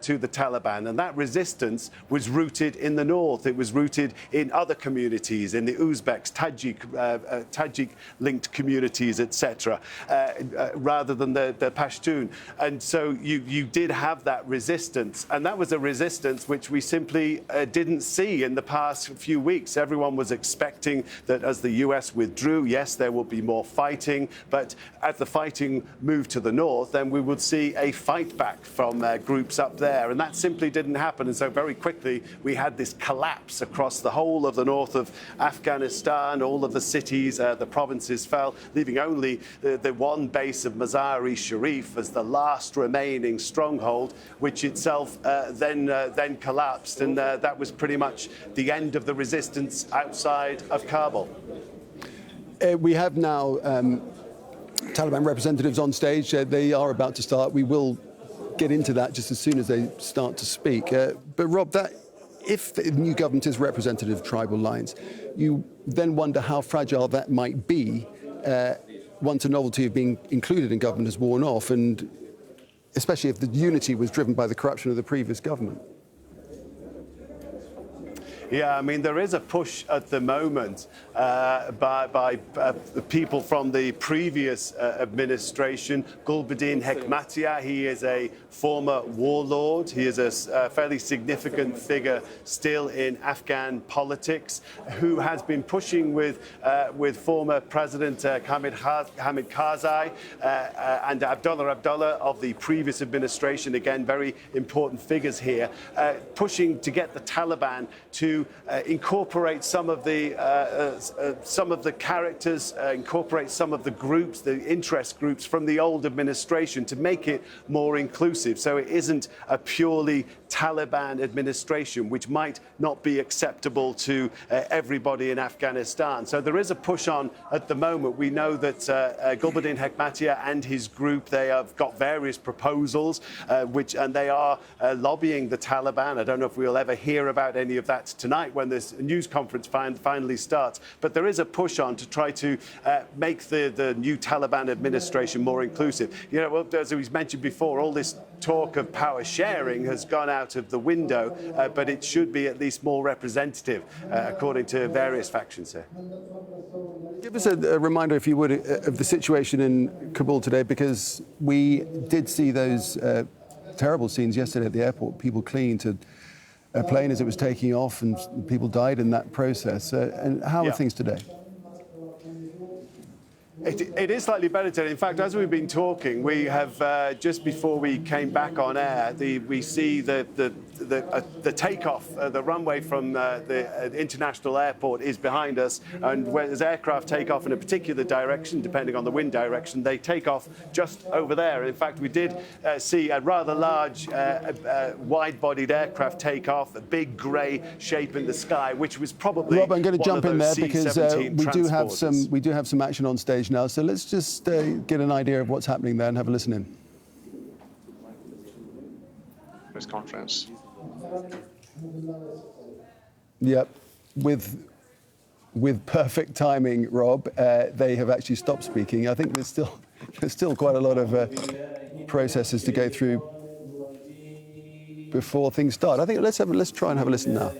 to the Taliban, and that resistance was rooted in the north. It was rooted in other communities, in the Uzbeks, Tajik-linked communities, etc., rather than the Pashtun. And so you did have that resistance, and that was a resistance which we simply didn't see in the past few weeks. Everyone was expecting that as the US withdrew, yes, there will be more fighting, but as the fighting moved to the north, then we would see a fight back from groups up there. And that simply didn't happen. And so very quickly, we had this collapse across the whole of the north of Afghanistan. All of the cities, the provinces fell, leaving only the one base of Mazar-e Sharif as the last remaining stronghold, which itself then collapsed. And that was pretty much the end of the resistance outside of Kabul. We have now Taliban representatives on stage. They are about to start. We will get into that just as soon as they start to speak. But Rob, if the new government is representative of tribal lines, you then wonder how fragile that might be once a novelty of being included in government has worn off, and especially if the unity was driven by the corruption of the previous government. Yeah, I mean, there is a push at the moment by the people from the previous administration. Gulbuddin Hekmatyar, he is a former warlord. He is a fairly significant figure still in Afghan politics, who has been pushing with former President Hamid Karzai and Abdullah of the previous administration, again, very important figures here, pushing to get the Taliban to incorporate some of the characters, incorporate some of the groups, the interest groups from the old administration to make it more inclusive. So it isn't a purely Taliban administration, which might not be acceptable to everybody in Afghanistan. So there is a push on at the moment. We know that Gulbuddin Hekmatyar and his group, they have got various proposals, and they are lobbying the Taliban. I don't know if we'll ever hear about any of that tonight when this news conference finally starts. But there is a push on to try to make the new Taliban administration more inclusive. You know, well, as we mentioned before, all this talk of power sharing has gone out of the window, but it should be at least more representative, according to various factions here. Give us a reminder, if you would, of the situation in Kabul today, because we did see those terrible scenes yesterday at the airport, people clinging to a plane as it was taking off, and people died in that process. And how are things today? It is slightly better today. In fact, as we've been talking, we have just before we came back on air, we see the takeoff, the runway from the international airport is behind us, and as aircraft take off in a particular direction, depending on the wind direction, they take off just over there. In fact, we did see a rather large, wide-bodied aircraft take off, a big grey shape in the sky, which was probably Rob, I'm going to jump in there because we do have some action on stage now. So let's just get an idea of what's happening there and have a listen in. Press conference. Yep, with perfect timing, Rob, they have actually stopped speaking. I think there's still quite a lot of processes to go through before things start. I think let's try and have a listen now.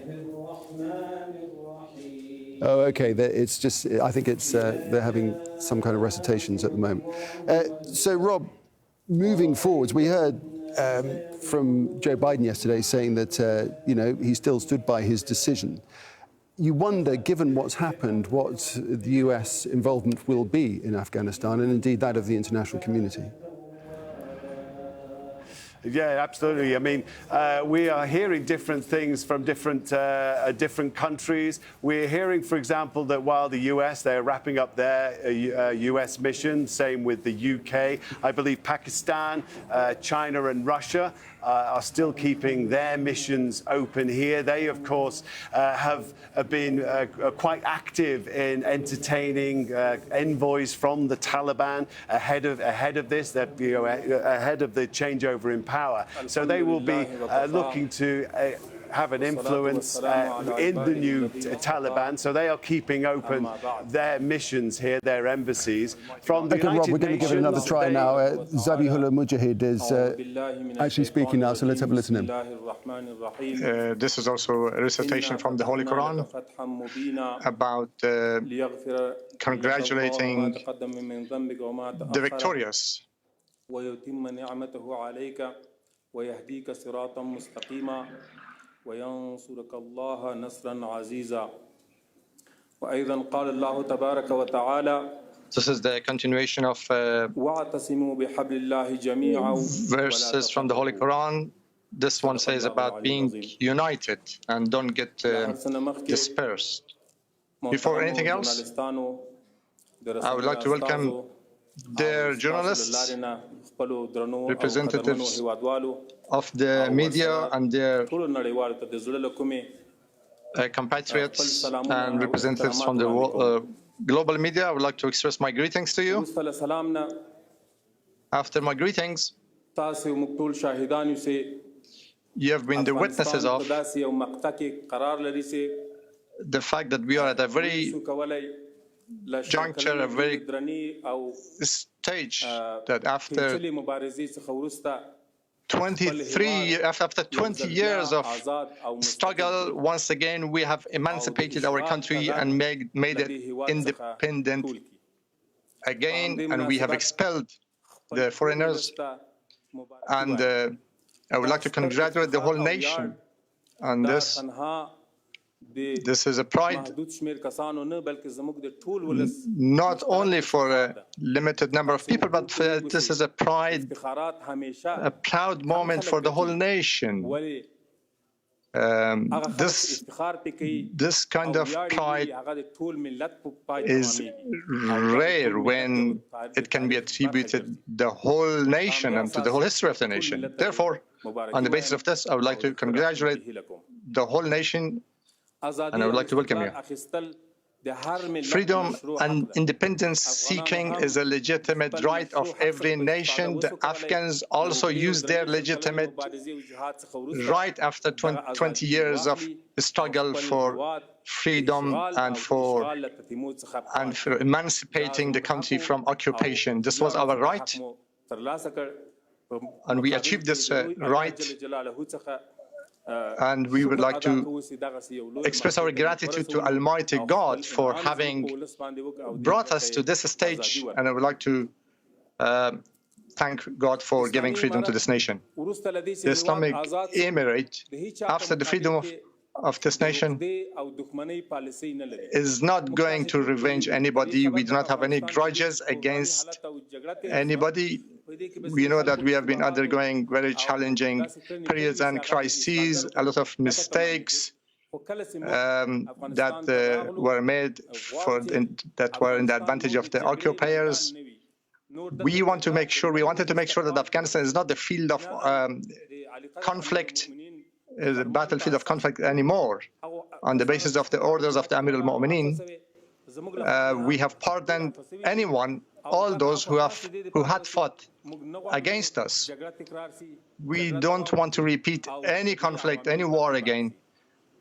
Oh, okay. It's just, I think it's they're having some kind of recitations at the moment. So, Rob, moving forwards, we heard from Joe Biden yesterday saying that he still stood by his decision. You wonder, given what's happened, what the US involvement will be in Afghanistan, and indeed that of the international community. Yeah, absolutely. I mean, we are hearing different things from different countries. We're hearing, for example, that while the US, they're wrapping up their US mission, same with the UK. I believe Pakistan, China and Russia are still keeping their missions open here. They, of course, have been quite active in entertaining envoys from the Taliban ahead of this, ahead of the changeover in power. So they will be looking to have an influence in the new Taliban, so they are keeping open their missions here, their embassies. From the Okay, Rob, United we're going to give it another Nations, try now. Zabihullah Mujahid is actually speaking now, so let's have a listen to him. This is also a recitation from the Holy Quran about congratulating the victorious. ويتم نعمته عليك ويهديك صراطا مستقيما وينصرك الله نصرا عزيزا وأيضا قال الله تبارك وتعالى. This is the continuation of واعتصموا بحبل الله جميعا verses from the Holy Quran. This one says about being united and don't get dispersed. Before anything else, I would like to welcome their journalists, representatives of the media and their compatriots and representatives from the global media. I would like to express my greetings to you. After my greetings, you have been the witnesses of the fact that we are at a very juncture, a very stage that after 20 years of struggle, once again we have emancipated our country and made it independent again, and we have expelled the foreigners. And I would like to congratulate the whole nation on this. This is a pride not only for a limited number of people, but this is a pride, a proud moment for the whole nation. This kind of pride is rare when it can be attributed the whole nation and to the whole history of the nation. Therefore, on the basis of this, I would like to congratulate the whole nation, and I would like to welcome you. Freedom and independence seeking is a legitimate right of every nation. The Afghans also used their legitimate right after 20 years of struggle for freedom and for emancipating the country from occupation. This was our right, and we achieved this right. And we would like to express our gratitude to Almighty God for having brought us to this stage, and I would like to thank God for giving freedom to this nation. The Islamic Emirate, after the freedom of this nation, is not going to revenge anybody. We do not have any grudges against anybody. We know that we have been undergoing very challenging periods and crises, a lot of mistakes that were made that were in the advantage of the occupiers. We wanted to make sure that Afghanistan is not the field of conflict, is a battlefield of conflict anymore. On the basis of the orders of the Amir al-Mu'mineen, we have pardoned anyone, all those who had fought against us. We don't want to repeat any conflict, any war again,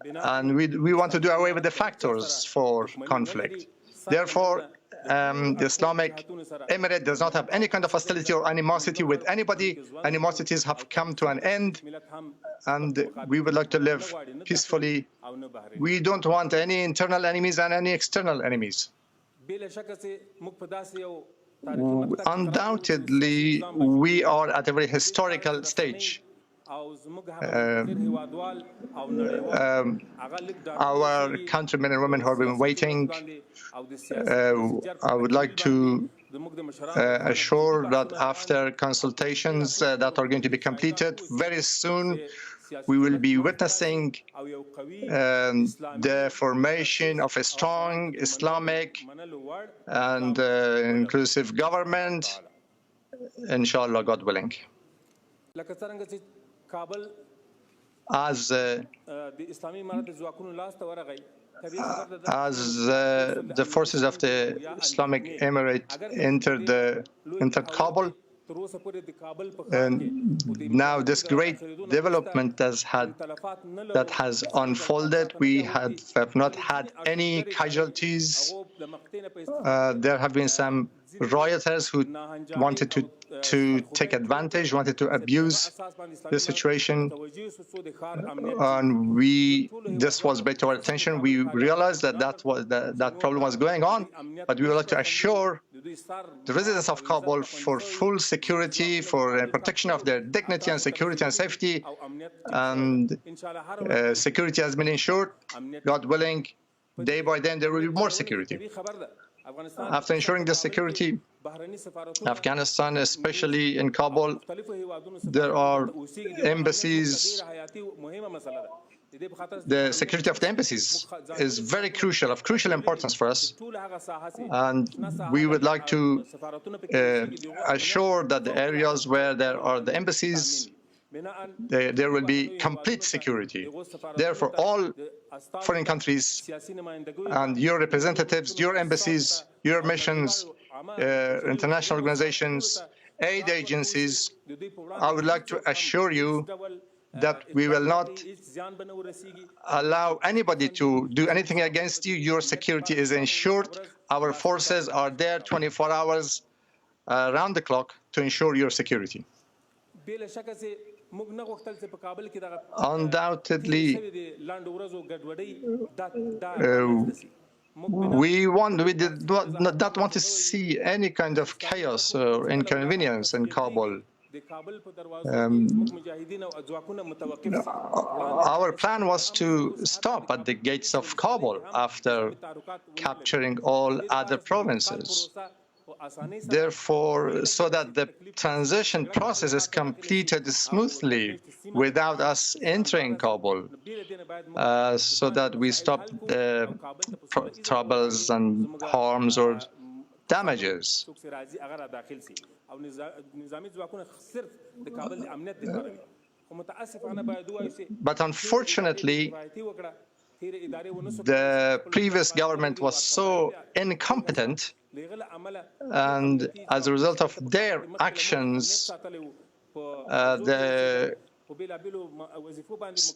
and we want to do away with the factors for conflict. Therefore, the Islamic Emirate does not have any kind of hostility or animosity with anybody. Animosities have come to an end, and we would like to live peacefully. We don't want any internal enemies and any external enemies. Undoubtedly, we are at a very historical stage. Our countrymen and women who have been waiting, I would like to assure that after consultations that are going to be completed very soon, we will be witnessing the formation of a strong Islamic and inclusive government, inshallah, God willing. As the forces of the Islamic Emirate entered Kabul, And now this great development that has unfolded, we have not had any casualties. There have been some rioters who wanted to take advantage, wanted to abuse the situation, and this was brought to our attention. We realized that that problem was going on, but we would like to assure the residents of Kabul for full security, for protection of their dignity and security and safety, and security has been ensured. God willing, day by day there will be more security. After ensuring the security, Afghanistan, especially in Kabul, there are embassies. The security of the embassies is very crucial, of crucial importance for us. And we would like to assure that the areas where there are the embassies, there will be complete security. Therefore, all foreign countries and your representatives, your embassies, your missions, international organizations, aid agencies, I would like to assure you that we will not allow anybody to do anything against you. Your security is ensured. Our forces are there 24 hours around the clock to ensure your security. Undoubtedly, we did not want to see any kind of chaos or inconvenience in Kabul. Our plan was to stop at the gates of Kabul after capturing all other provinces. Therefore, so that the transition process is completed smoothly without us entering Kabul, so that we stop the troubles and harms or damages. But unfortunately, the previous government was so incompetent, and as a result of their actions,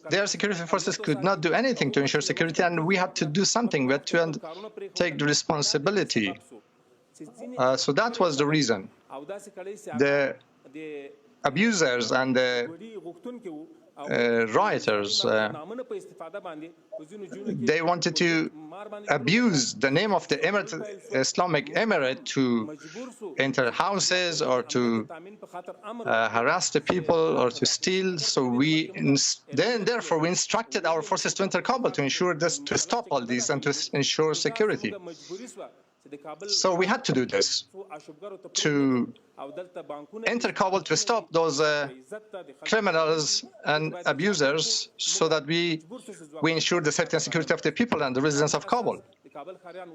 their security forces could not do anything to ensure security, and we had to do something. We had to take the responsibility. So that was the reason. The abusers and the rioters, they wanted to abuse the name of the Islamic Emirate to enter houses or to harass the people or to steal. So therefore we instructed our forces to enter Kabul to ensure this, to stop all this and to ensure security. So we had to do this, to enter Kabul to stop those criminals and abusers, so that we ensure the safety and security of the people and the residents of Kabul.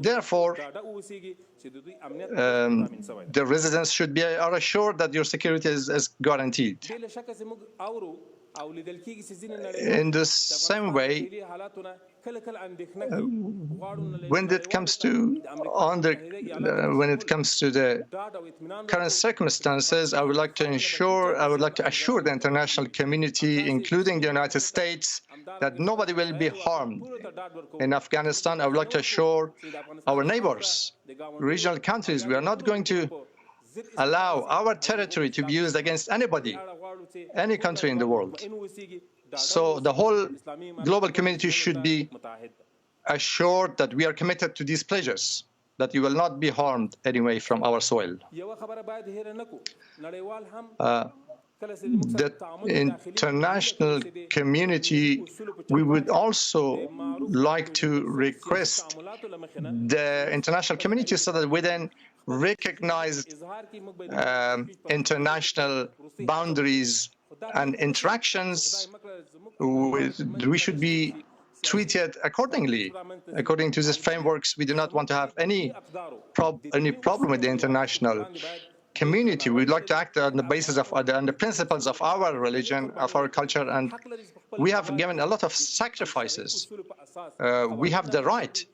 Therefore, the residents are assured that your security is guaranteed. In the same way, when it comes to the current circumstances, I would like to assure the international community, including the United States, that nobody will be harmed in Afghanistan. I would like to assure our neighbors, regional countries, we are not going to allow our territory to be used against anybody, any country in the world. So the whole global community should be assured that we are committed to these pledges, that you will not be harmed anyway from our soil. The international community, we would also like to request the international community so that we then recognize international boundaries and interactions. We should be treated accordingly. According to these frameworks, we do not want to have any problem with the international community. We'd like to act on the basis of on the principles of our religion, of our culture, and we have given a lot of sacrifices. We have the right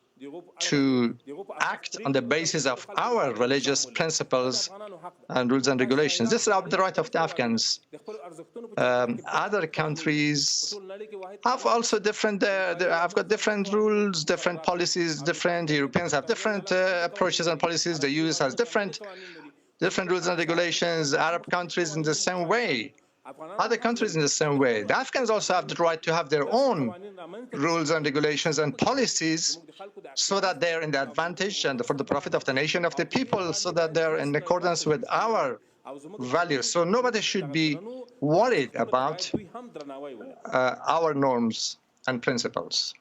to act on the basis of our religious principles and rules and regulations. This is the right of the Afghans. Other countries have also different, I've got different rules, different policies, different Europeans have different approaches and policies. The US has different rules and regulations. Arab countries in the same way. Other countries in the same way. The Afghans also have the right to have their own rules and regulations and policies so that they're in the advantage and for the profit of the nation, of the people, so that they're in accordance with our values. So nobody should be worried about our norms and principles.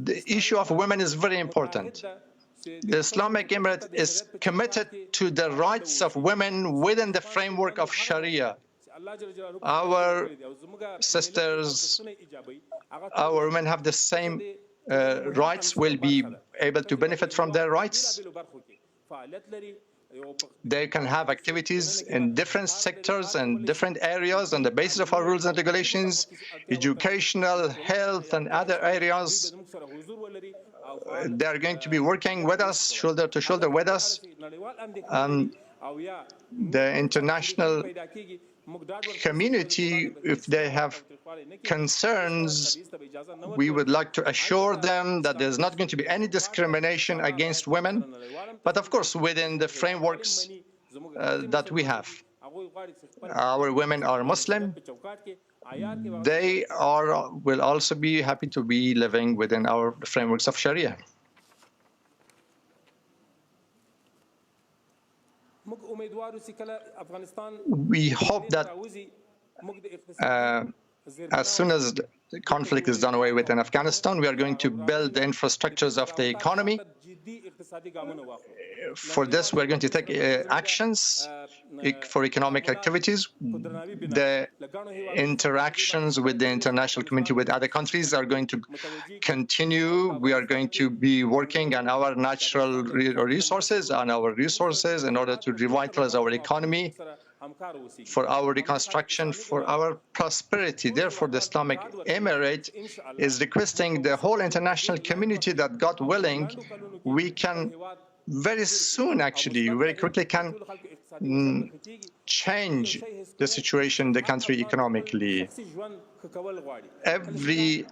The issue of women is very important. The Islamic Emirate is committed to the rights of women within the framework of Sharia. Our sisters, our women have the same rights, will be able to benefit from their rights. They can have activities in different sectors and different areas on the basis of our rules and regulations, educational, health, and other areas. They are going to be working with us, shoulder to shoulder with us. The international community, if they have concerns, we would like to assure them that there's not going to be any discrimination against women, but of course within the frameworks that we have. Our women are Muslim. They will also be happy to be living within our frameworks of Sharia. We hope that as soon as the conflict is done away with in Afghanistan, we are going to build the infrastructures of the economy. For this, we're going to take actions for economic activities. The interactions with the international community, with other countries, are going to continue. We are going to be working on our natural resources, in order to revitalize our economy, for our reconstruction, for our prosperity. Therefore, the Islamic Emirate is requesting the whole international community that, God willing, we can very soon, actually, very quickly can change the situation in the country economically. Every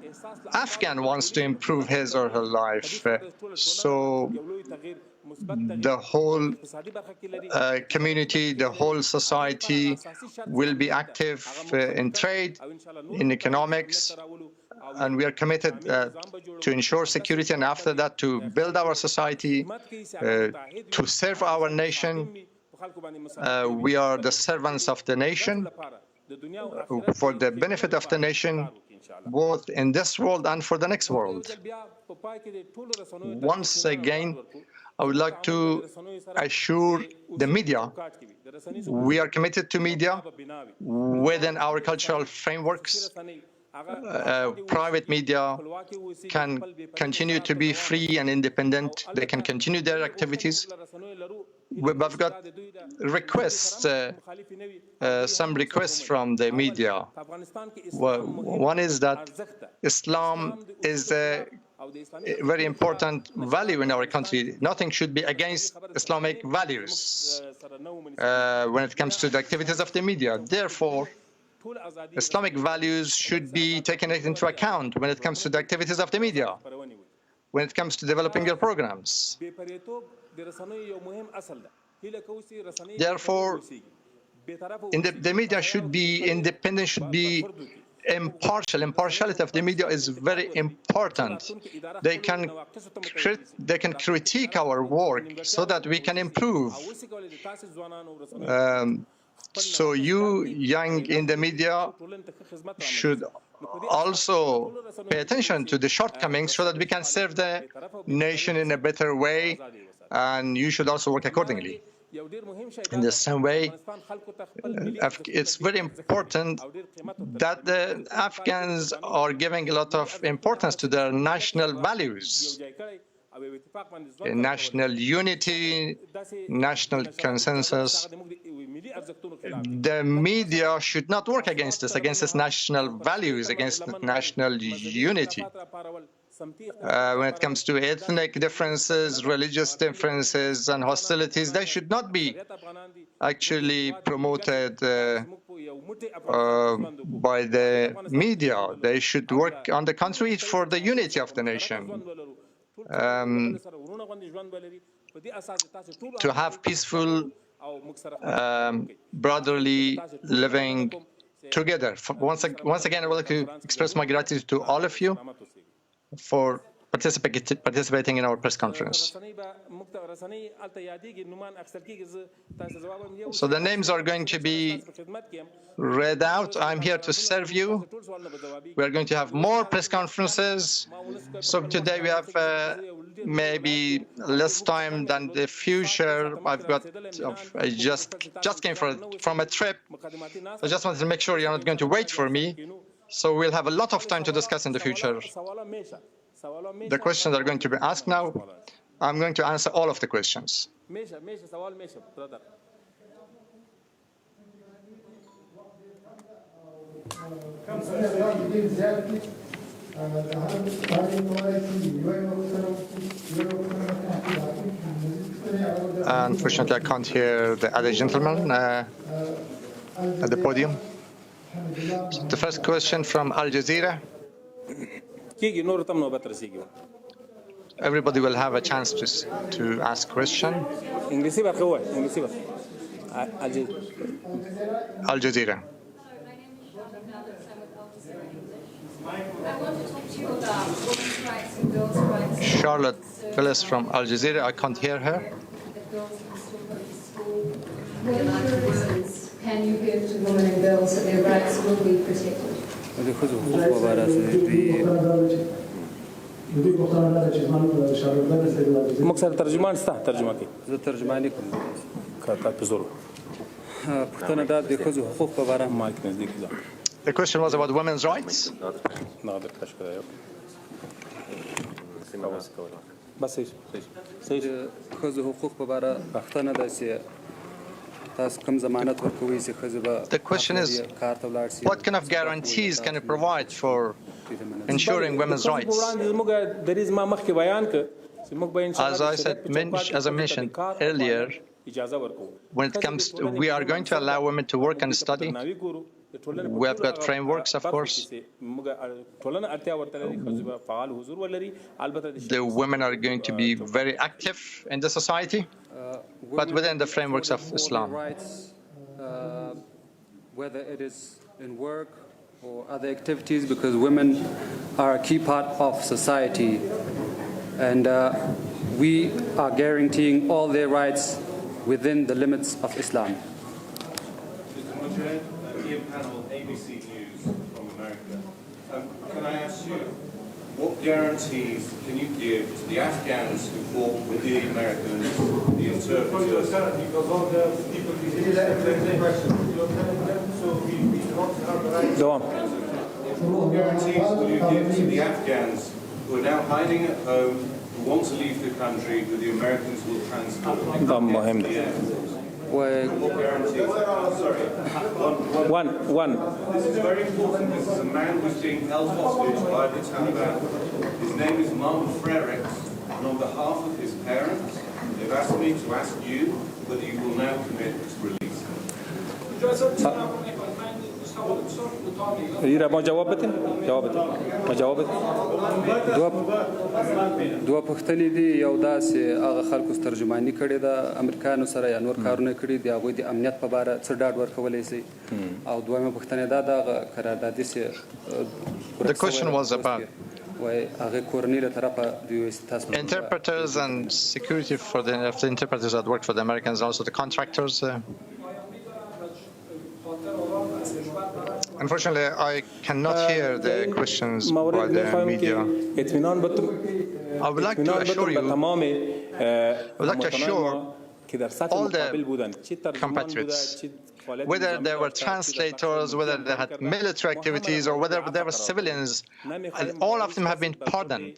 Afghan wants to improve his or her life. So the whole community, the whole society will be active in trade, in economics, and we are committed to ensure security, and after that to build our society, to serve our nation. We are the servants of the nation for the benefit of the nation, both in this world and for the next world. Once again, I would like to assure the media, we are committed to media within our cultural frameworks. Private media can continue to be free and independent. They can continue their activities. We've got requests, some requests from the media. One is that Islam is a very important value in our country. Nothing should be against Islamic values when it comes to the activities of the media. Therefore, Islamic values should be taken into account when it comes to the activities of the media, when it comes to developing their programs. Therefore, the media should be independent, should be impartial. Impartiality of the media is very important. They can critique our work so that we can improve. So you, young in the media, should also pay attention to the shortcomings so that we can serve the nation in a better way, and you should also work accordingly. In the same way, it's very important that the Afghans are giving a lot of importance to their national values. national unity, national consensus. The media should not work against this national values, against national unity. When it comes to ethnic differences, religious differences, and hostilities, they should not be actually promoted by the media. They should work, on the contrary, for the unity of the nation. To have peaceful, brotherly living together. Once again, I would like to express my gratitude to all of you for participating in our press conference. So the names are going to be read out. I'm here to serve you. We are going to have more press conferences. So today we have maybe less time than the future. I just came from a trip. I just wanted to make sure you're not going to wait for me. So we'll have a lot of time to discuss in the future. The questions are going to be asked now. I'm going to answer all of the questions. Unfortunately, I can't hear the other gentleman at the podium. The first question from Al Jazeera. Everybody will have a chance to ask question. Al Jazeera. Charlotte Phyllis from Al Jazeera. I can't hear her. What assurances can you give to women and girls that their rights will be protected? The question was about women's rights. The question is, what kind of guarantees can you provide for ensuring women's rights? As I mentioned earlier, when it comes to, we are going to allow women to work and study. We have got frameworks, of course. The women are going to be very active in the society, but within the frameworks of Islam. Whether it is in work or other activities, because women are a key part of society, and we are guaranteeing all their rights within the limits of Islam. Panel ABC News from America. Can I ask you, what guarantees can you give to the Afghans who fought with the Americans, the interpreters? What guarantees will you give to the Afghans who are now hiding at home, who want to leave the country, who the Americans will transport? One. This is very important. This is a man who's being held hostage by the Taliban. His name is Mahmoud Frerix, and on behalf of his parents, they've asked me to ask you whether you will now commit to release him. دوه پوښتنې دي، یو داسې هغه خلکو ترجماني کړې ده امریکایانو سره یا نور کارونه کړي دي، هغوی د امنیت په باره څه ډاډ ورکولی شي؟ او دویمه پوښتنه دا ده هغه قراردادي چې The question was about interpreters and security for the interpreters that work for the Americans, also the contractors. Unfortunately, I cannot hear the questions by the media. I would like to assure you, all the compatriots, whether they were translators, whether they had military activities, or whether they were civilians, all of them have been pardoned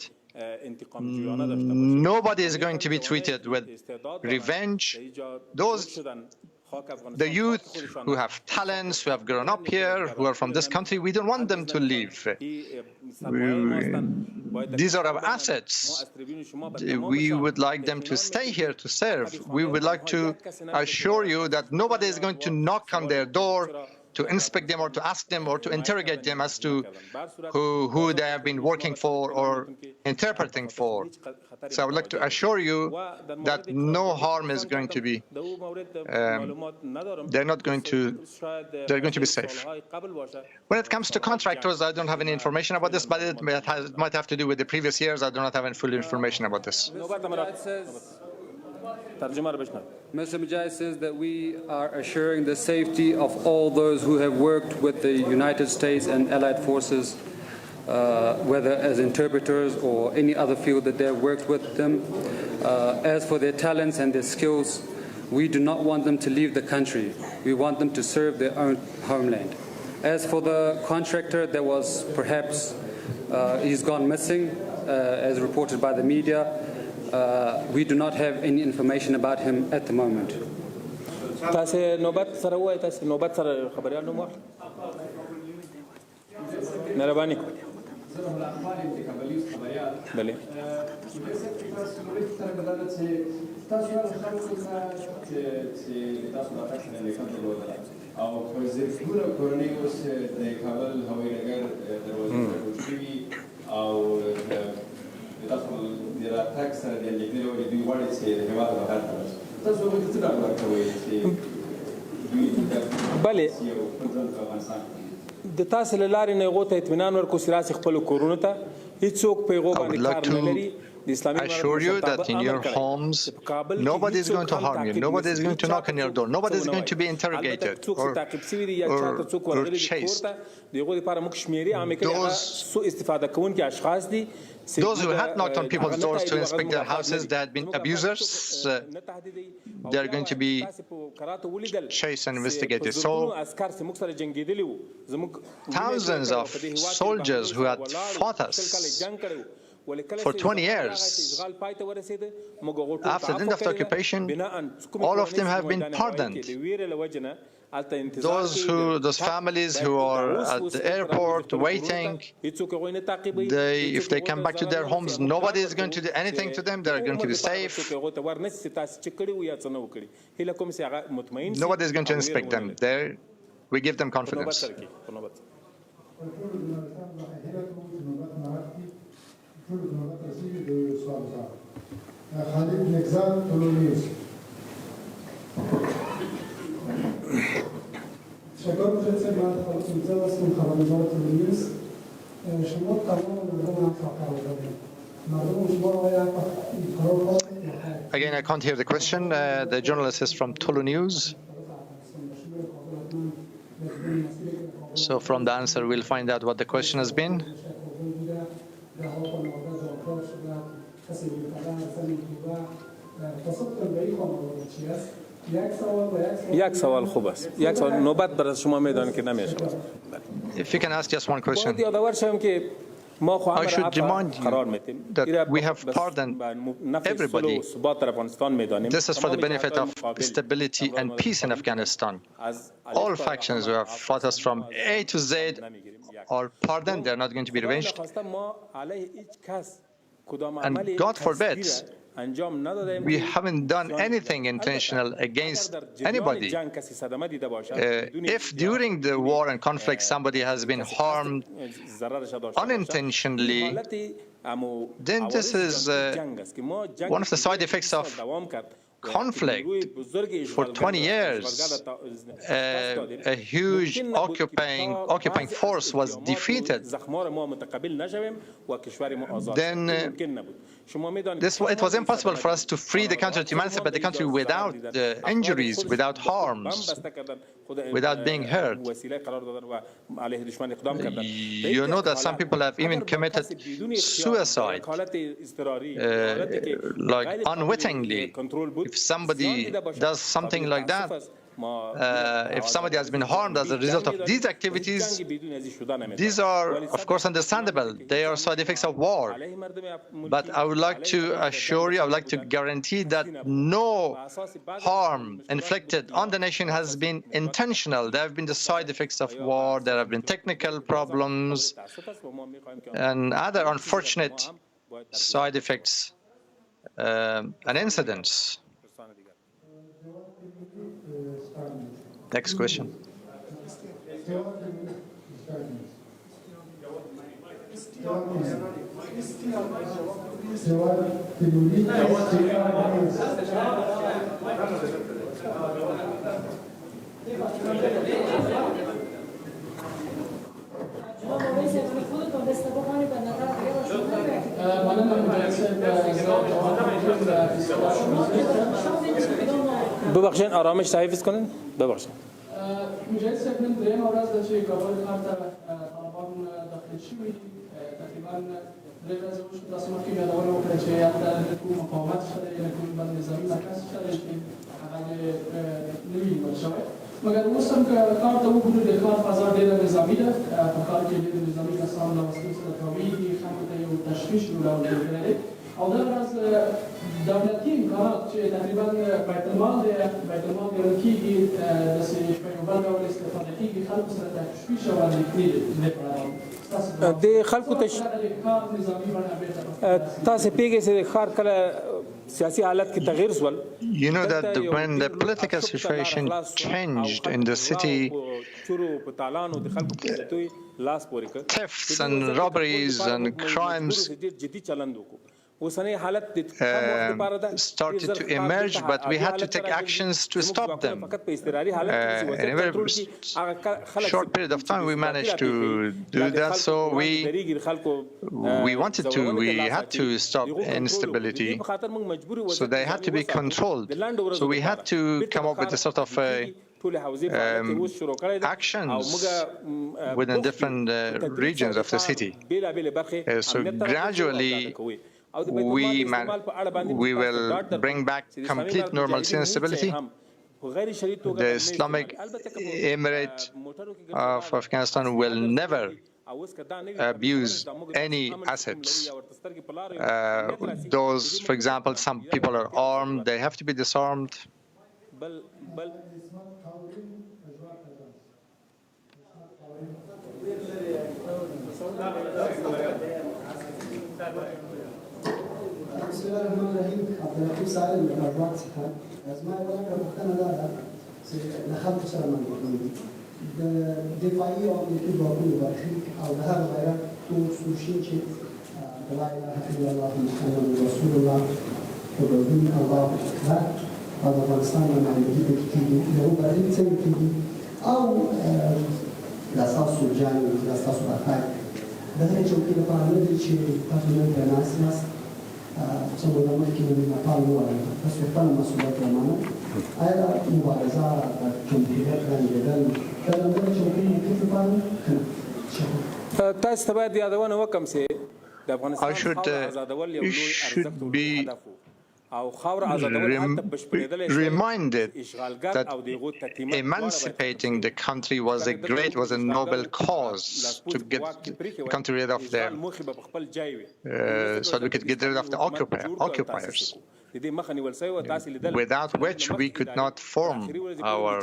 Nobody is going to be treated with revenge. The youth who have talents, who have grown up here, who are from this country, we don't want them to leave. These are our assets. We would like them to stay here to serve. We would like to assure you that nobody is going to knock on their door to inspect them or to ask them or to interrogate them as to who they have been working for or interpreting for. So I would like to assure you that no harm is going to be, they're going to be safe. When it comes to contractors, I don't have any information about this, but it might have to do with the previous years. I do not have any full information about this. Mr. Mujahid says that we are assuring the safety of all those who have worked with the United States and Allied forces, whether as interpreters or any other field that they have worked with them. As for their talents and their skills, we do not want them to leave the country. We want them to serve their own homeland. As for the contractor that was perhaps, he's gone missing, as reported by the media, we do not have any information about him at the moment. بله د تاسو له لارې نه هغو ته اطمینان ورکړو چې راسي خپلو کورونو ته هیڅوک په هغو باندې کار نه لري. Assure you that in your homes, nobody is going to harm you, nobody is going to knock on your door, nobody is going to be interrogated or chased. Those who had knocked on people's doors to inspect their houses, they had been abusers, they are going to be chased and investigated. So, thousands of soldiers who had fought us for 20 years. After the end of the occupation, all of them have been pardoned. Those families who are at the airport waiting, if they come back to their homes, nobody is going to do anything to them. They are going to be safe. Nobody is going to inspect them. We give them confidence. Again, I can't hear the question. The journalist is from Tulu News. So from the answer, we'll find out what the question has been. If you can ask just one question. I should remind you that we have pardoned everybody. This is for the benefit of stability and peace in Afghanistan. All factions who have fought us from A to Z are pardoned. They are not going to be revenged. And God forbid, we haven't done anything intentional against anybody. If during the war and conflict somebody has been harmed unintentionally, then this is one of the side effects of conflict. For 20 years, a huge occupying force was defeated. Then it was impossible for us to free the country, to emancipate the country without injuries, without harms, without being hurt. You know that some people have even committed suicide, like unwittingly. If somebody does something like that, if somebody has been harmed as a result of these activities, these are, of course, understandable. They are side effects of war. But I would like to assure you, I would like to guarantee that no harm inflicted on the nation has been intentional. There have been the side effects of war. There have been technical problems and other unfortunate side effects and incidents. Next question. ببخشید آرامش تحفظ کنین ببخشید مجاهد صاحب نن درېیمه ورځ ده چې کابل ښار ته طالبان داخل شوي تقریبا درې ورځې وشوې تاسو مخکې یادونه وکړه چې هلته نه کوم مقاومت شته دی نه کوم بل نظامي مرکز شته دی چې هغه نه وي نیول شوی مګر اوس هم که ښار ته وګورو د ښار فضا ډېره نظامي ده په ښار کې ډېر نظامي کسان له وسلو سره تاویږي خلکو ته یو تشویش جوړول دی او دا ورځ دولتي امکانات چې تقریبا بیت المال ګڼل کېږي داسې په یو بل ډول استفاده کېږي خلکو سره تشویش او اندېښنې د خلکو تاسو پیږئ چې د ښار کله سیاسي حالت کې تغیر سول. You know that when the political situation changed in the city, thefts and robberies and crimes started to emerge, but we had to take actions to stop them. In a very short period of time, we managed to do that. So we had to stop instability. So they had to be controlled. So we had to come up with a sort of actions within different regions of the city. So gradually, we will bring back complete normalcy and stability. The Islamic Emirate of Afghanistan will never abuse any assets. Those, for example, some people are armed, they have to be disarmed. بسم الله الرحمن الرحیم. عبداللطیف سالم د مجموعات څخه زما یوه لنډه پوښتنه دا ده چې له خلکو سره ملګري د دفاعي او امنیتي ځواکونو برخلیک او د هغه غیرت تور سور شین چې د لا اله الا الله محمد رسول الله په دین الله اکبر او د افغانستان د نړیوالي پکې کېږي د هغو برخلیک څنګه کېږي او دا ستاسو جنګ دا ستاسو برخلیک د هغې چوکۍ لپاره نه دی چې تاسو نن پرې ناست یاست څنګه د مخکې د نپال ووایي تاسو خپل مسؤلیت ومنئ آیا مبارزه د جمهوریت رنګېدل د همدغه چوکۍ لیکلو لپاره که نه تاسو ته باید یادونه وکړم چې د افغانستان you should be reminded that emancipating the country was a noble cause to get the country rid of them, so that we could get rid of the occupiers, without which we could not form our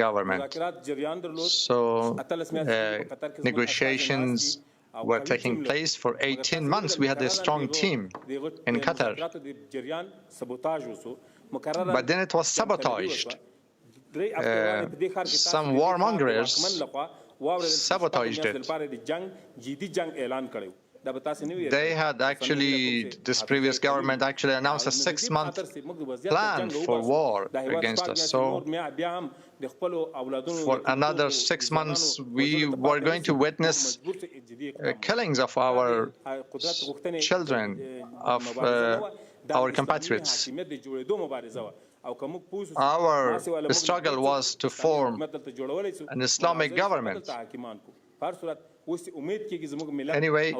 government. So negotiations were taking place for 18 months. We had a strong team in Qatar. But then it was sabotaged. Some warmongers sabotaged it. They had actually, this previous government actually announced a 6-month plan for war against us. So for another 6 months, we were going to witness killings of our children, of our compatriots. Our struggle was to form an Islamic government. Anyway,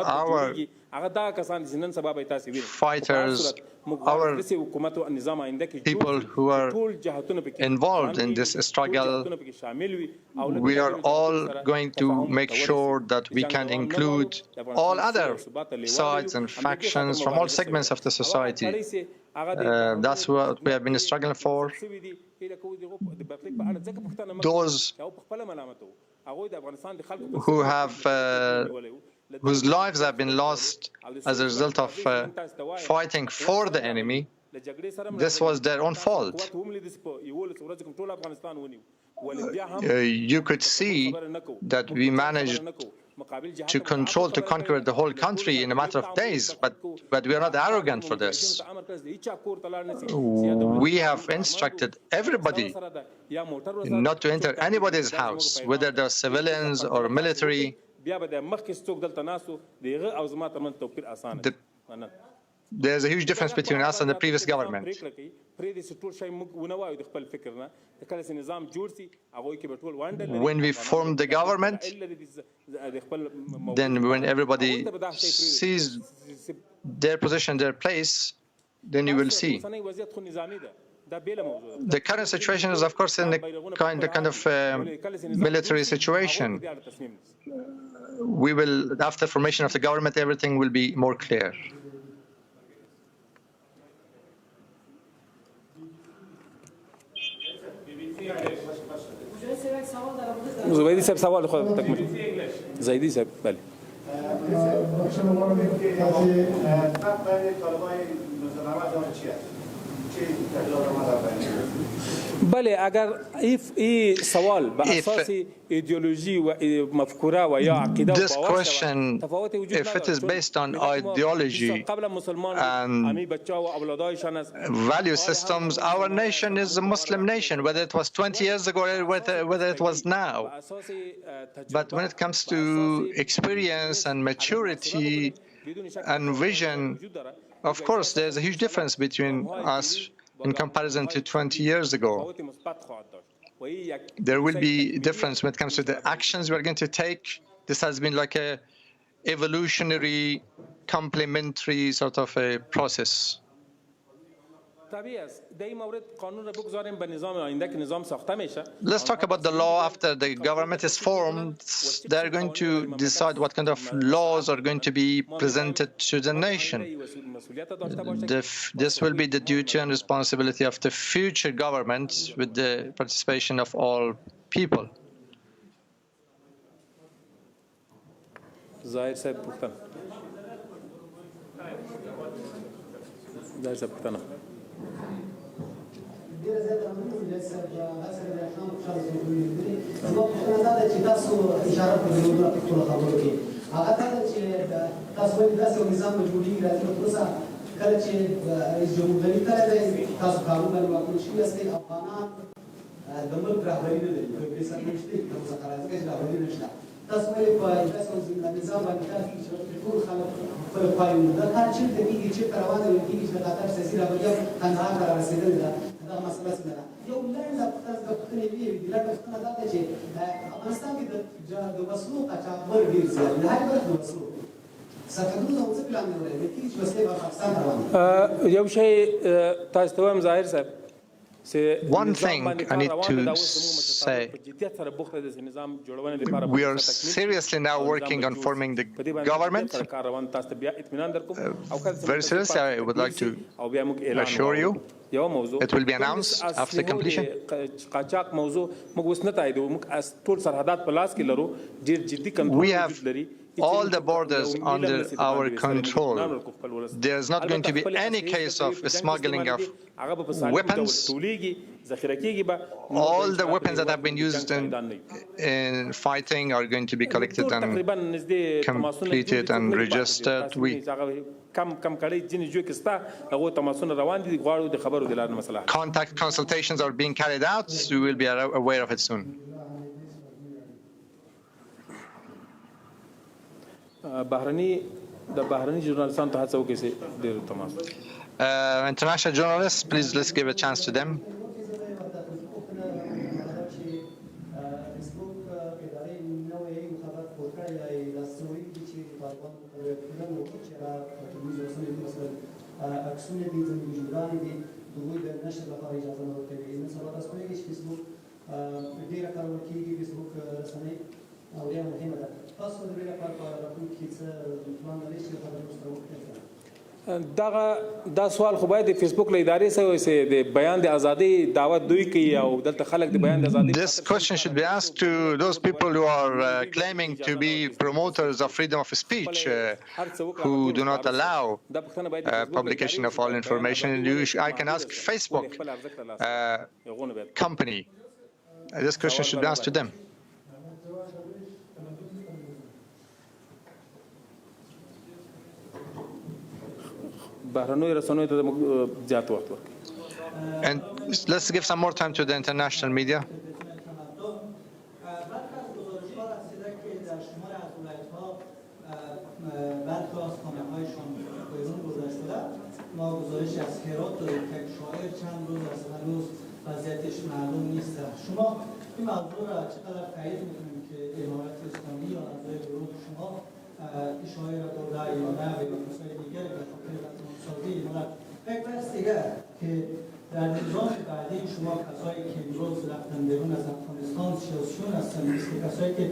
our fighters, our people who are involved in this struggle, we are all going to make sure that we can include all other sides and factions from all segments of the society. That's what we have been struggling for. Those who have, whose lives have been lost as a result of fighting for the enemy, this was their own fault. You could see that we managed to control, to conquer the whole country in a matter of days, but we are not arrogant for this. We have instructed everybody not to enter anybody's house, whether they're civilians or military. There's a huge difference between us and the previous government. When we formed the government, then when everybody sees their position, their place, then you will see. The current situation is, of course, in a kind of military situation. We will, after formation of the government, everything will be more clear. زبيدي ساب سوال خود تكمل زيدي ساب بله بله اگر ای سوال به اساس ایدئولوژی و مفکوره و یا عقیده This question, if it is based on ideology and value systems, our nation is a Muslim nation, whether it was 20 years ago or whether it was now. But when it comes to experience and maturity and vision, of course, there's a huge difference between us in comparison to 20 years ago. There will be a difference when it comes to the actions we are going to take. This has been like a evolutionary, complementary sort of a process. Let's talk about the law after the government is formed. They're going to decide what kind of laws are going to be presented to the nation. This will be the duty and responsibility of the future government with the participation of all people. Zahir Saib Puktana. ډېر زیات راغلي دي چې هڅه کوي خام خوشاله کوي زما په اړه دا چې تاسو اشاره کوئ نو په ټول خبرو کې هغه دا چې تاسو ولې داسې یو نظام جوړیږي راځي نو تاسو کله چې رئیس جمهور کله دی تاسو قانون باندې واکمن شوي یاست افغانان د ملک رهبري نه لري په دې سره نشته تاسو قرار کې رهبري نشته تاسو ولې په تاسو نظام باندې تاسو چې ټول خلک خپل پایونه دا کار چې د کیږي چې روان دي کیږي چې د قطر سیاسي رهبري کندهار ته رسیدل دا مسله څنګه یو لنډه پوښتنه وی دی لنډه پوښتنه دا ده چې افغانستان کې د وسلو قاچاقبر ډېر زیات دی هر برخه د وسلو سرحدونه او څه پلان لري چې وسلې په پاکستان روانې یو شی تاسو ته وایم ظاهر صاحب One thing I need to say, we are seriously now working on forming the government. Very seriously, I would like to assure you, it will be announced after completion. We have all the borders under our control. There's not going to be any case of smuggling of weapons. All the weapons that have been used in fighting are going to be collected and completed and registered. Contact consultations are being carried out. We will be aware of it soon. International journalists, please let's give a chance to them. فیسبوک اداره نوعی خبر فوتر یا دستوری چی طالبان کردن و چرا تمیز رسمی مثلا اکسون دیدن وجودانی دید دوی به نشر لپاره اجازه نداده این مثلا از کنیش فیسبوک دیگر کارو کی فیسبوک رسانه اولیا مهمه ده خاص خود دیگر کار راکون کیسه پلان داشت که خبر مستقیم دا سوال خو باید د فیسبوک له ادارې سره چې د بیان د ازادۍ دعوت دوی کوي او دلته خلک د بیان د ازادۍ. This question should be asked to those people who are claiming to be promoters of freedom of speech, who do not allow publication of all information. I can ask Facebook company. This question should be asked to them. And let's give some more time to the international media. در نظام بعدی شما کسایی که امروز رفتن بیرون از افغانستان سیاسیون هستن مثل کسایی که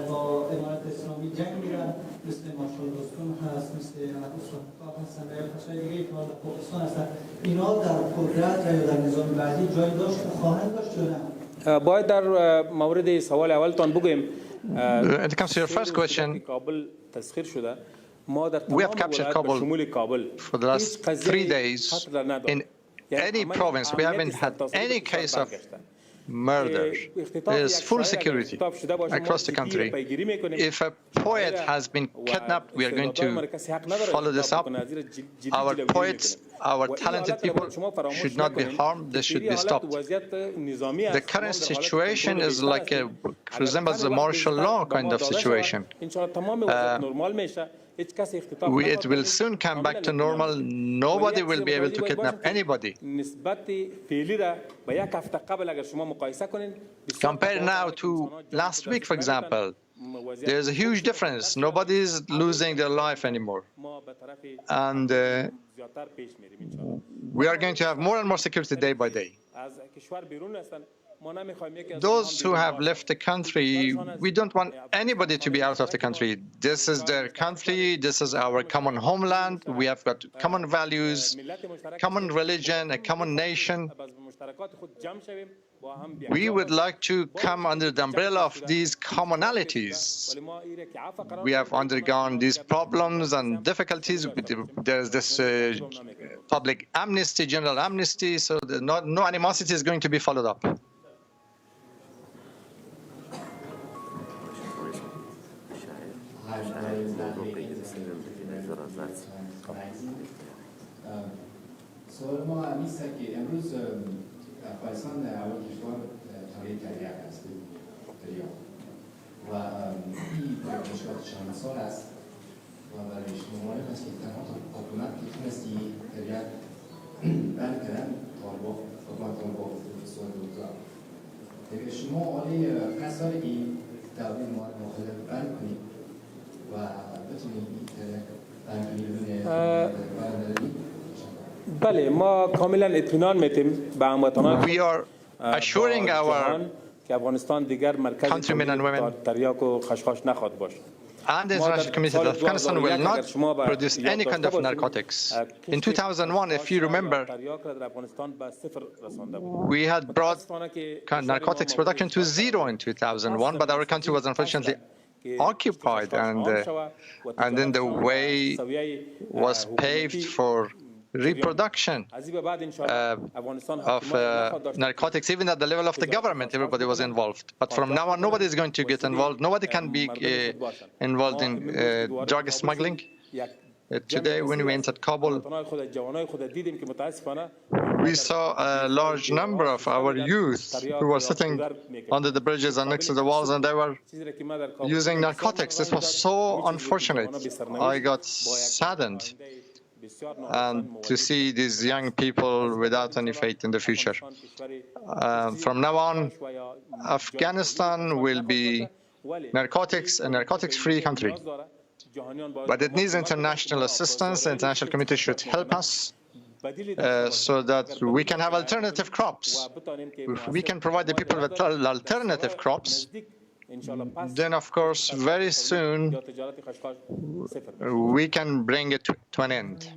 با امارت اسلامی جنگ میرن مثل مارشال دوستون هست مثل استاد هستن و یا کسای دیگه که حالا پاکستان هستن اینا در قدرت و یا در نظام بعدی جای داشت خواهند داشت یا نه؟ باید در مورد سوال اولتان بگویم When it comes to your first question, کابل تسخیر شده. we have captured Kabul for the last 3 days. In any province, we haven't had any case of murder. There's full security across the country. If a poet has been kidnapped, we are going to follow this up. Our poets, our talented people should not be harmed. They should be stopped. The current situation is like resembles a martial law kind of situation. It will soon come back to normal. Nobody will be able to kidnap anybody. Compare now to last week, for example. There's a huge difference. Nobody is losing their life anymore. And we are going to have more and more security day by day. Those who have left the country, we don't want anybody to be out of the country. This is their country. This is our common homeland. We have got common values, common religion, a common nation. We would like to come under the umbrella of these commonalities. We have undergone these problems and difficulties. There's this public amnesty, general amnesty, so no animosity is going to be followed up. سوال ما نیست که امروز افغانستان اول کشور تغییر کرده است و این مشکلات چند سال است و برای شما مهم است که تنها حکومت که تونستی تغییر بند کردن طالبان حکومت طالبان سوال دوزار دیگه شما آلی قصد داره که دعوی مخالف بند کنید و بتونید این بند کنید بله ما کاملا اطمینان میتیم به هموطنان We are assuring our که افغانستان دیگر مرکز تریاک و خشخاش نخواهد باشد. And the international community that Afghanistan will not produce any kind of narcotics. In 2001, if you remember, we had brought narcotics production to zero in 2001, but our country was unfortunately occupied, and then the way was paved for reproduction of narcotics, even at the level of the government, everybody was involved. But from now on, nobody is going to get involved. Nobody can be involved in drug smuggling. Today, when we entered Kabul, we saw a large number of our youth who were sitting under the bridges and next to the walls, and they were using narcotics. This was so unfortunate. I got saddened. and to see these young people without any faith in the future. From now on, Afghanistan will be a narcotics-free country. But it needs international assistance. The international community should help us so that we can have alternative crops. If we can provide the people with alternative crops, then of course very soon we can bring it to an end.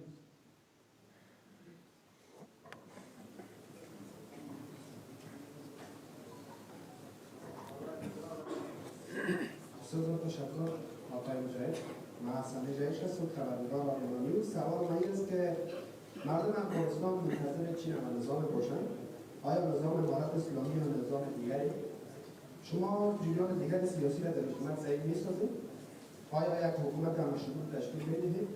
مردم افغانستان منتظر چی و نظام روشن؟ آیا نظام امارت اسلامی یا نظام دیگری؟ شما جریان دیگر سیاسی را در حکومت صحیح می‌سازید؟ آیا یک حکومت مشروط تشکیل می‌دهید؟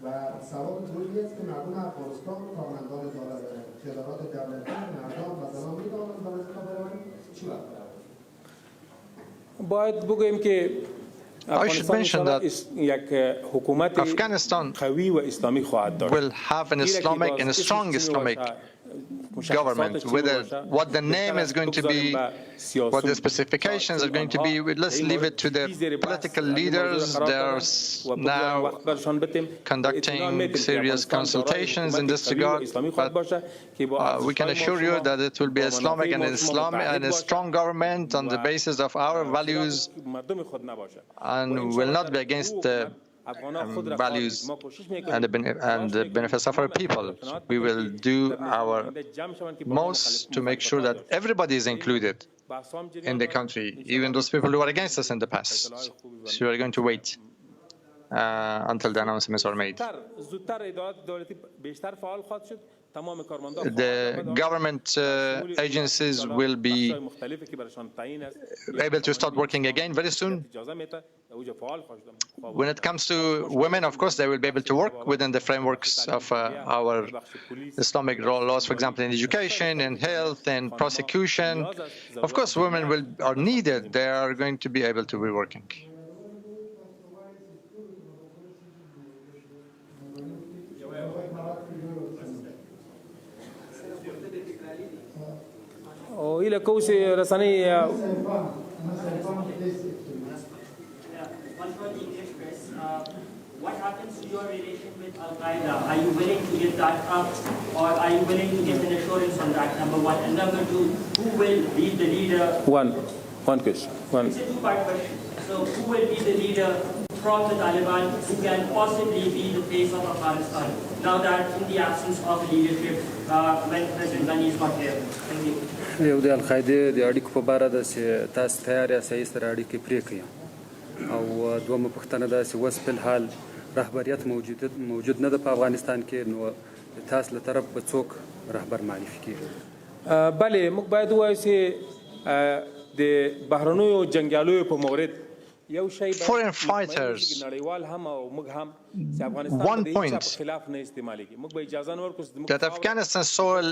و سوال دومی است که مردم افغانستان کارمندان ادارات دولتی مردان و زنان می‌توانند به وظیفه بروند؟ چی وقت باید بگوییم که I should mention that Afghanistan will have an Islamic and a strong Islamic government. Whether what the name is going to be, what the specifications are going to be, let's leave it to the political leaders. They're now conducting serious consultations in this regard. But we can assure you that it will be Islamic and a strong government on the basis of our values, and will not be against the values and the benefits of our people. We will do our most to make sure that everybody is included in the country, even those people who are against us in the past. So we are going to wait until the announcements are made. The government agencies will be able to start working again very soon. When it comes to women, of course, they will be able to work within the frameworks of our Islamic laws, for example, in education, in health, in prosecution. Of course, women are needed. They are going to be able to be working. What happens to your relation with Al-Qaeda? Are you willing to give that up, or are you willing to give an assurance on that, number one? And number two, who will be the leader? One question. It's a two-part question. So who will be the leader from the Taliban who can possibly be the face of Afghanistan, now that in the absence of leadership when President Ghani is not here? Thank you. یو د القاعده د اړیکو په اړه د تاسو تیار یاست سره اړیکې پرې کړئ او دومره پوښتنه ده چې اوس په حال رهبریت موجود نه ده په افغانستان کې نو تاسو له طرف به څوک رهبر معرفي کیږي بله موږ باید ووایو چې د بهرنیو جنګیالیو په مورد Foreign fighters, one point that Afghanistan soil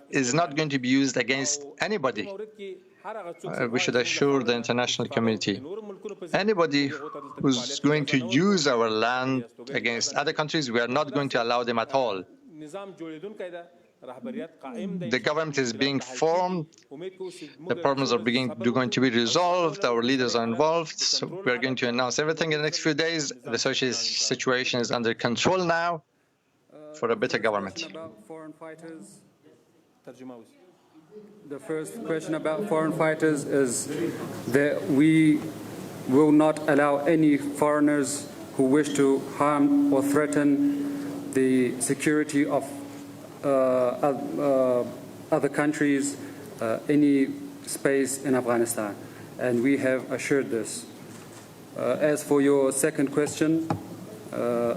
is not going to be used against anybody. We should assure the international community. Anybody who's going to use our land against other countries, we are not going to allow them at all. The government is being formed, the problems are going to be resolved, our leaders are involved, so we are going to announce everything in the next few days. The social situation is under control now for a better government. The first question about foreign fighters is that we will not allow any foreigners who wish to harm or threaten the security of other countries, any space in Afghanistan, and we have assured this. As for your second question, as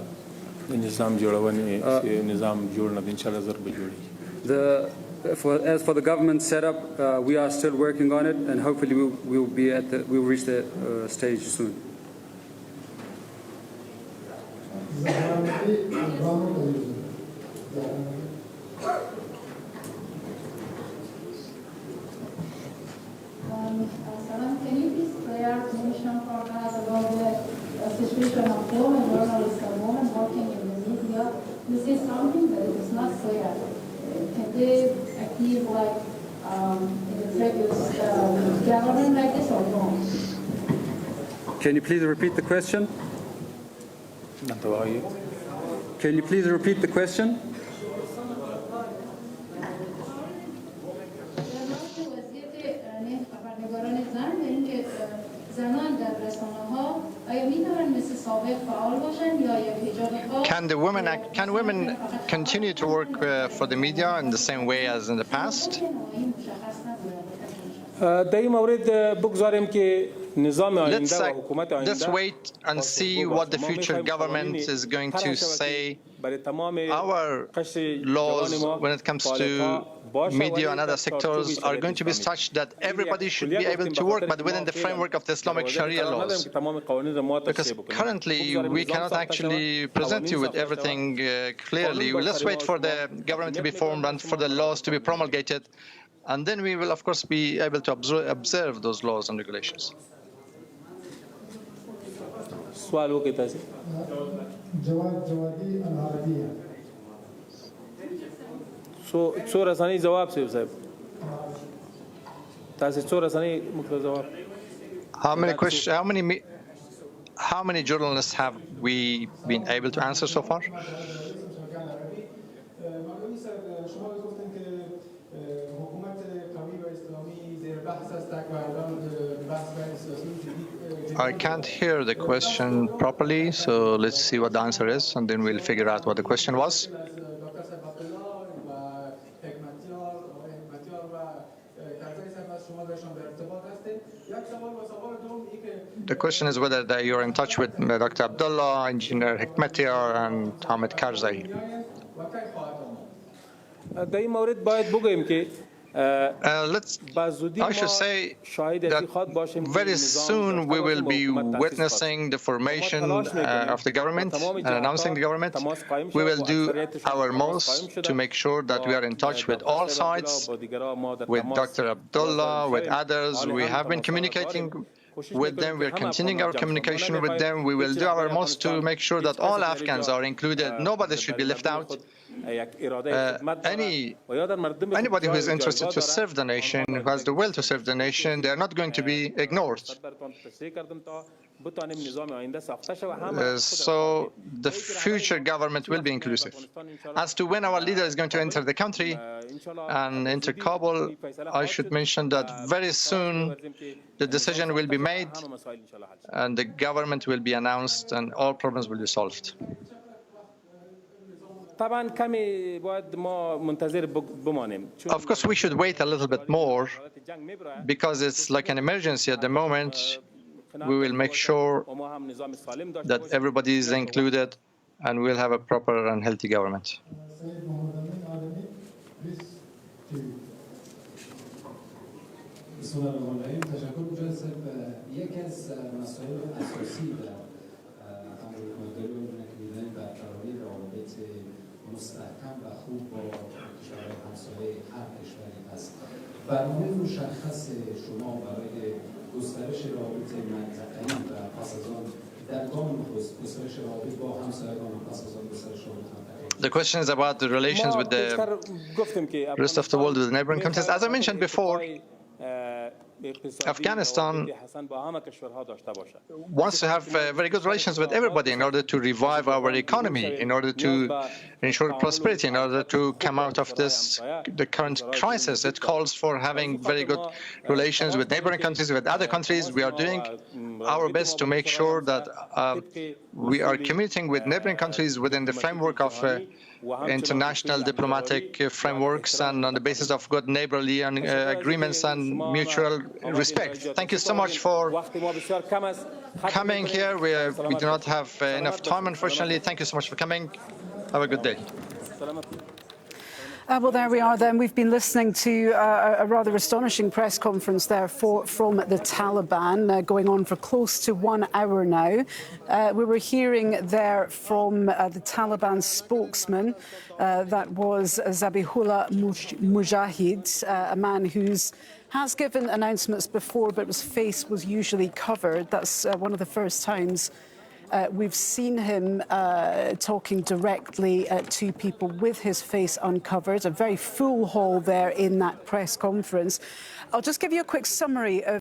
for the government setup, we are still working on it, and hopefully we'll reach the stage soon. Can you please clarification for us about the situation of women journalists and women working in the media? You say say something, but it is not clear. Can they appear like in the previous government like this or no? Can you please repeat the question? Can you please repeat the question? Can women continue to work for the media in the same way as in the past? Let's wait and see what the future government is going to say. Our laws, when it comes to media and other sectors, are going to be such that everybody should be able to work, but within the framework of the Islamic Sharia laws. Because currently, we cannot actually present you with everything clearly. Let's wait for the government to be formed and for the laws to be promulgated. And then we will, of course, be able to observe those laws and regulations. How many journalists have we been able to answer so far? I can't hear the question properly, so let's see what the answer is, and then we'll figure out what the question was. The question is whether you're in touch with Dr. Abdullah, Engineer Hekmatyar, and Hamid Karzai. I should say that very soon we will be witnessing the formation of the government and announcing the government. We will do our most to make sure that we are in touch with all sides, with Dr. Abdullah, with others. We have been communicating with them. We are continuing our communication with them. We will do our most to make sure that all Afghans are included. Nobody should be left out. Anybody who is interested to serve the nation, who has the will to serve the nation, they are not going to be ignored. So the future government will be inclusive. As to when our leader is going to enter the country and enter Kabul, I should mention that very soon the decision will be made and the government will be announced and all problems will be solved. Of course, we should wait a little bit more because it's like an emergency at the moment. We will make sure that everybody is included and we'll have a proper and healthy government. مستحکم و خوب با کشورهای همسایه هر کشوری هست. برنامه مشخص شما برای گسترش روابط منطقه‌ای و پس از آن در گام گسترش روابط با همسایگان و پس از آن گسترش روابط منطقه‌ای. The question is about the relations with the rest of the world, with the neighboring countries. As I mentioned before, Afghanistan wants to have very good relations with everybody in order to revive our economy, in order to ensure prosperity, in order to come out of the current crisis. It calls for having very good relations with neighboring countries, with other countries. We are doing our best to make sure that we are communicating with neighboring countries within the framework of international diplomatic frameworks and on the basis of good neighborly agreements and mutual respect. Thank you so much for coming here. We do not have enough time, unfortunately. Thank you so much for coming. Have a good day. Well, there we are then. We've been listening to a rather astonishing press conference there from the Taliban going on for close to 1 hour now. We were hearing there from the Taliban spokesman, that was Zabihullah Mujahid, a man who has given announcements before, but his face was usually covered. That's one of the first times We've seen him talking directly to people with his face uncovered, a very full hall there in that press conference. I'll just give you a quick summary of